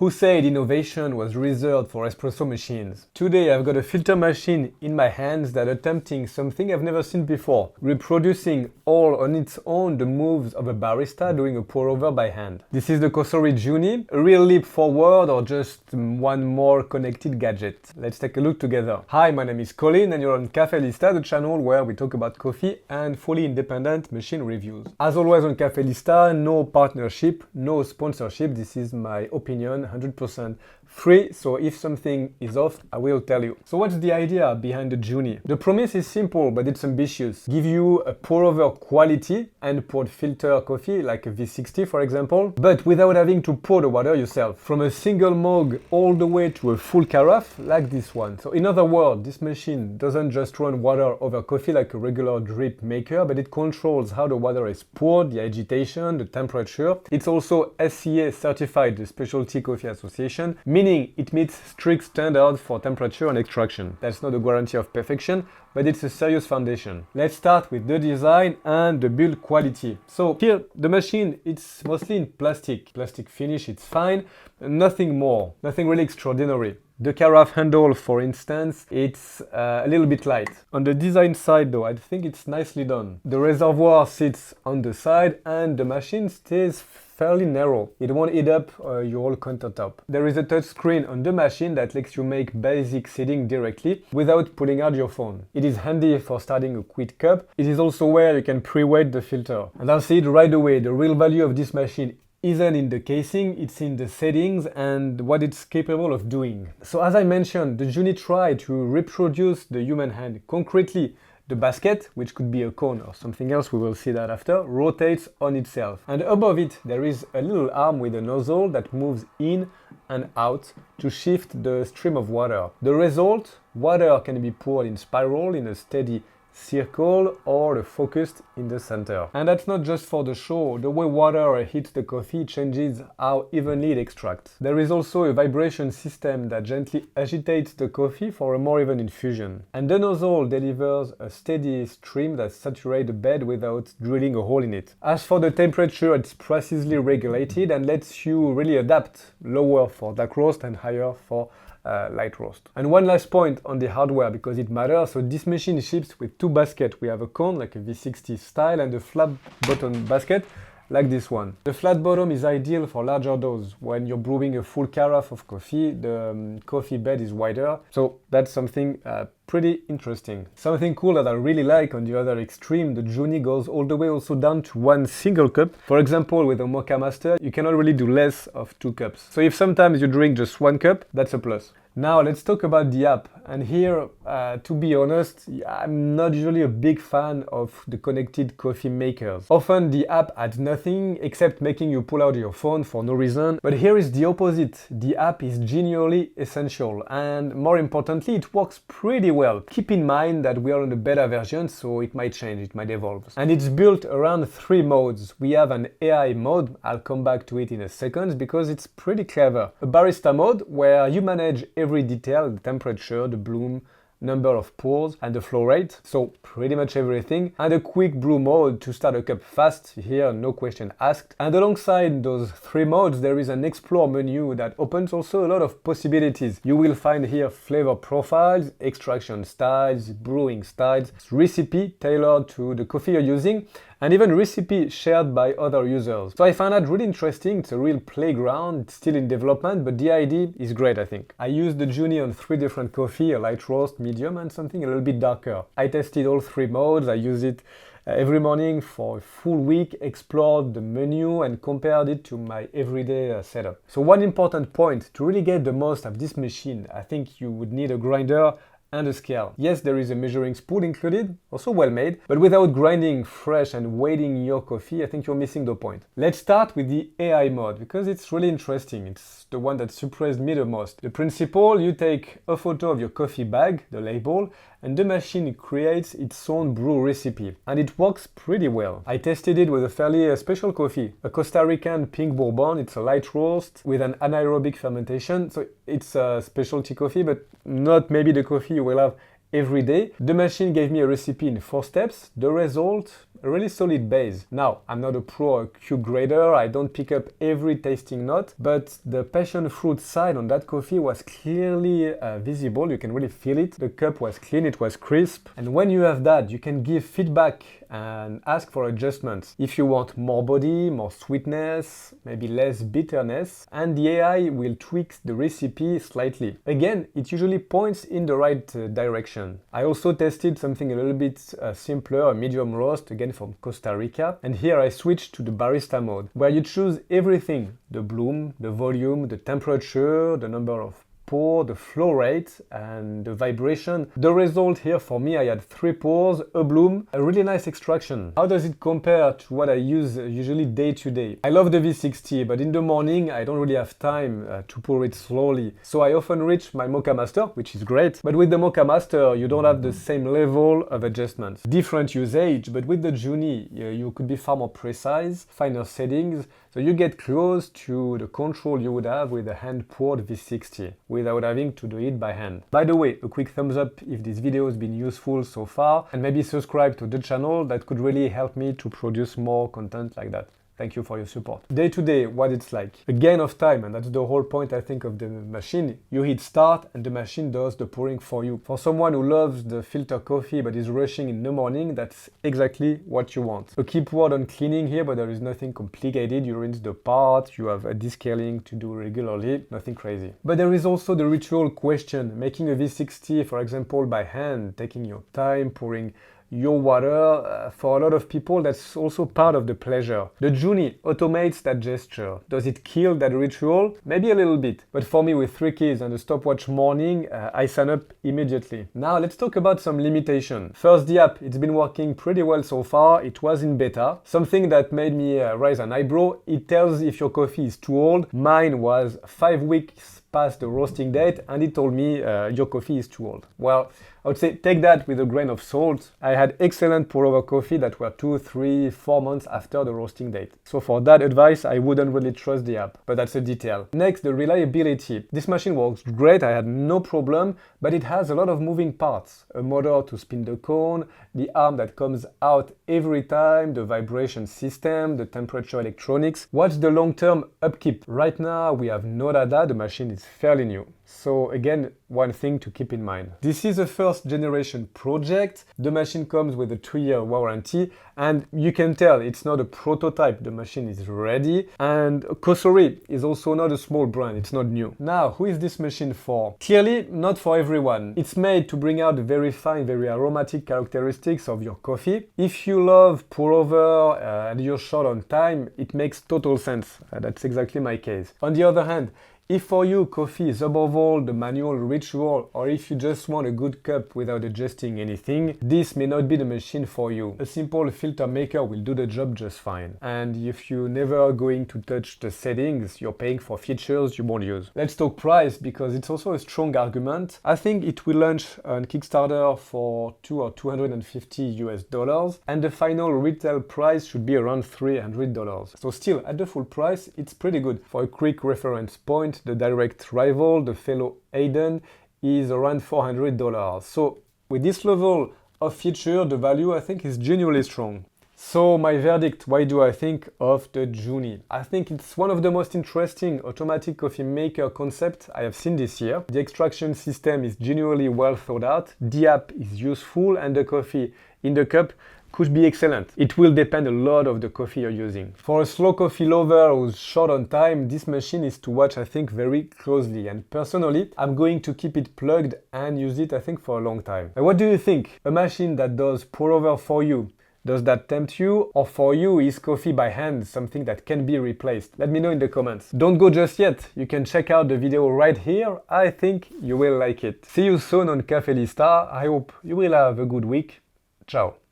Who said innovation was reserved for espresso machines? Today I've got a filter machine in my hands that attempting something I've never seen before, reproducing all on its own the moves of a barista doing a pour over by hand. This is the COSORI Juni, a real leap forward or just one more connected gadget? Let's take a look together. Hi, my name is Colin and you're on Cafelista, the channel where we talk about coffee and fully independent machine reviews. As always on Cafelista, no partnership, no sponsorship, this is my opinion, 100% free, so if something is off, I will tell you. So what's the idea behind the Juni? The promise is simple, but it's ambitious. Give you a pour-over quality and poured filter coffee, like a V60 for example, but without having to pour the water yourself. From a single mug all the way to a full carafe, like this one. So in other words, this machine doesn't just run water over coffee like a regular drip maker, but it controls how the water is poured, the agitation, the temperature. It's also SCA certified, the Specialty Coffee Association, meaning it meets strict standards for temperature and extraction. That's not a guarantee of perfection, but it's a serious foundation. Let's start with the design and the build quality. So here, the machine, it's mostly in plastic. Plastic finish, it's fine, nothing more, nothing really extraordinary. The carafe handle, for instance, it's a little bit light. On the design side though, I think it's nicely done. The reservoir sits on the side and the machine stays fairly narrow. It won't eat up your whole countertop. There is a touch screen on the machine that lets you make basic setting directly without pulling out your phone. It is handy for starting a quick cup. It is also where you can pre-weight the filter. And I'll see it right away. The real value of this machine isn't in the casing, it's in the settings and what it's capable of doing. So as I mentioned, the Juni tried to reproduce the human hand concretely. The basket, which could be a cone or something else, we will see that after, rotates on itself. And above it, there is a little arm with a nozzle that moves in and out to shift the stream of water. The result, water can be poured in spiral in a steady circle or focused in the center. And that's not just for the show. The way water hits the coffee changes how evenly it extracts. There is also a vibration system that gently agitates the coffee for a more even infusion. And the nozzle delivers a steady stream that saturates the bed without drilling a hole in it. As for the temperature, it's precisely regulated and lets you really adapt, lower for dark roast and higher for light roast. And one last point on the hardware because it matters. So this machine ships with two baskets. We have a cone like a V60 style and a flat bottom basket like this one. The flat bottom is ideal for larger doughs. When you're brewing a full carafe of coffee, the coffee bed is wider. So that's something pretty interesting. Something cool that I really like on the other extreme, the Juni goes all the way also down to one single cup. For example, with a Mocha Master, you cannot really do less of 2 cups. So if sometimes you drink just 1 cup, that's a plus. Now let's talk about the app. And here, to be honest, I'm not usually a big fan of the connected coffee makers. Often the app adds nothing except making you pull out your phone for no reason. But here is the opposite. The app is genuinely essential. And more importantly, it works pretty well. Keep in mind that we are on a beta version, so it might change, it might evolve. And it's built around 3 modes. We have an AI mode, I'll come back to it in a second because it's pretty clever. A barista mode where you manage every detail, the temperature, the bloom, number of pours and the flow rate, so pretty much everything. And a quick brew mode to start a cup fast, here no question asked. And alongside those 3 modes there is an explore menu that opens also a lot of possibilities. You will find here flavor profiles, extraction styles, brewing styles, recipe tailored to the coffee you're using, and even recipe shared by other users. So I found that really interesting. It's a real playground, it's still in development, but the idea is great, I think. I used the Juni on 3 different coffee, a light roast, medium, and something a little bit darker. I tested all 3 modes, I use it every morning for a full week, explored the menu and compared it to my everyday setup. So one important point, to really get the most of this machine, I think you would need a grinder and a scale. Yes, there is a measuring spoon included, also well made, but without grinding fresh and weighting your coffee, I think you're missing the point. Let's start with the AI mode, because it's really interesting. It's the one that surprised me the most. The principle, you take a photo of your coffee bag, the label, and the machine creates its own brew recipe. And it works pretty well. I tested it with a fairly special coffee, a Costa Rican pink bourbon. It's a light roast with an anaerobic fermentation, so it's a specialty coffee, but not maybe the coffee you will have every day. The machine gave me a recipe in 4 steps. The result, a really solid base. Now, I'm not a pro or cube grader, I don't pick up every tasting note, but the passion fruit side on that coffee was clearly visible. You can really feel it. The cup was clean, it was crisp. And when you have that, you can give feedback and ask for adjustments. If you want more body, more sweetness, maybe less bitterness, and the AI will tweak the recipe slightly. Again, it usually points in the right direction. I also tested something a little bit simpler, a medium roast, again from Costa Rica, and here I switched to the barista mode, where you choose everything: the bloom, the volume, the temperature, the number of pour, the flow rate, and the vibration. The result here for me, I had 3 pours, a bloom, a really nice extraction. How does it compare to what I use usually day to day? I love the V60, but in the morning I don't really have time to pour it slowly. So I often reach my Mocha Master, which is great, but with the Mocha Master you don't have the same level of adjustments. Different usage, but with the Juni you could be far more precise, finer settings, so you get close to the control you would have with a hand-poured V60, without having to do it by hand. By the way, a quick thumbs up if this video has been useful so far, and maybe subscribe to the channel, that could really help me to produce more content like that. Thank you for your support. Day to day, what it's like. A gain of time, and that's the whole point I think of the machine. You hit start and the machine does the pouring for you. For someone who loves the filter coffee but is rushing in the morning, that's exactly what you want. A keyword on cleaning here, but there is nothing complicated. You rinse the part, you have a descaling to do regularly, nothing crazy. But there is also the ritual question. Making a V60, for example, by hand, taking your time, pouring your water, for a lot of people that's also part of the pleasure. The Juni automates that gesture. Does it kill that ritual? Maybe a little bit. But for me, with 3 kids and a stopwatch morning, I sign up immediately. Now let's talk about some limitation. First, the app. It's been working pretty well so far. It was in beta. Something that made me raise an eyebrow. It tells if your coffee is too old. Mine was 5 weeks past the roasting date, and it told me your coffee is too old. Well, I would say take that with a grain of salt. I had excellent pour-over coffee that were 2, 3, 4 months after the roasting date. So for that advice, I wouldn't really trust the app, but that's a detail. Next, the reliability. This machine works great, I had no problem, but it has a lot of moving parts. A motor to spin the cone, the arm that comes out every time, the vibration system, the temperature electronics. What's the long-term upkeep? Right now, we have no data, the machine is fairly new. So again, one thing to keep in mind. This is a first generation project. The machine comes with a 2-year warranty, and you can tell it's not a prototype. The machine is ready, and COSORI is also not a small brand, it's not new. Now, who is this machine for? Clearly not for everyone. It's made to bring out the very fine, very aromatic characteristics of your coffee. If you love pour over and you're short on time, it makes total sense. That's exactly my case. On the other hand, if for you coffee is above all the manual ritual, or if you just want a good cup without adjusting anything, this may not be the machine for you. A simple filter maker will do the job just fine. And if you're never going to touch the settings, you're paying for features you won't use. Let's talk price, because it's also a strong argument. I think it will launch on Kickstarter for $200 or $250 US, and the final retail price should be around $300. So still, at the full price, it's pretty good. For a quick reference point, the direct rival, the fellow Aiden, is around $400. So with this level of feature, the value I think is genuinely strong. So my verdict, why do I think of the Juni? I think it's one of the most interesting automatic coffee maker concepts I have seen this year. The extraction system is genuinely well thought out, the app is useful, and the coffee in the cup could be excellent. It will depend a lot of the coffee you're using. For a slow coffee lover who's short on time, this machine is to watch, I think, very closely. And personally, I'm going to keep it plugged and use it, I think, for a long time. And what do you think? A machine that does pour over for you, does that tempt you? Or for you, is coffee by hand something that can be replaced? Let me know in the comments. Don't go just yet. You can check out the video right here. I think you will like it. See you soon on Cafe Lista. I hope you will have a good week. Ciao.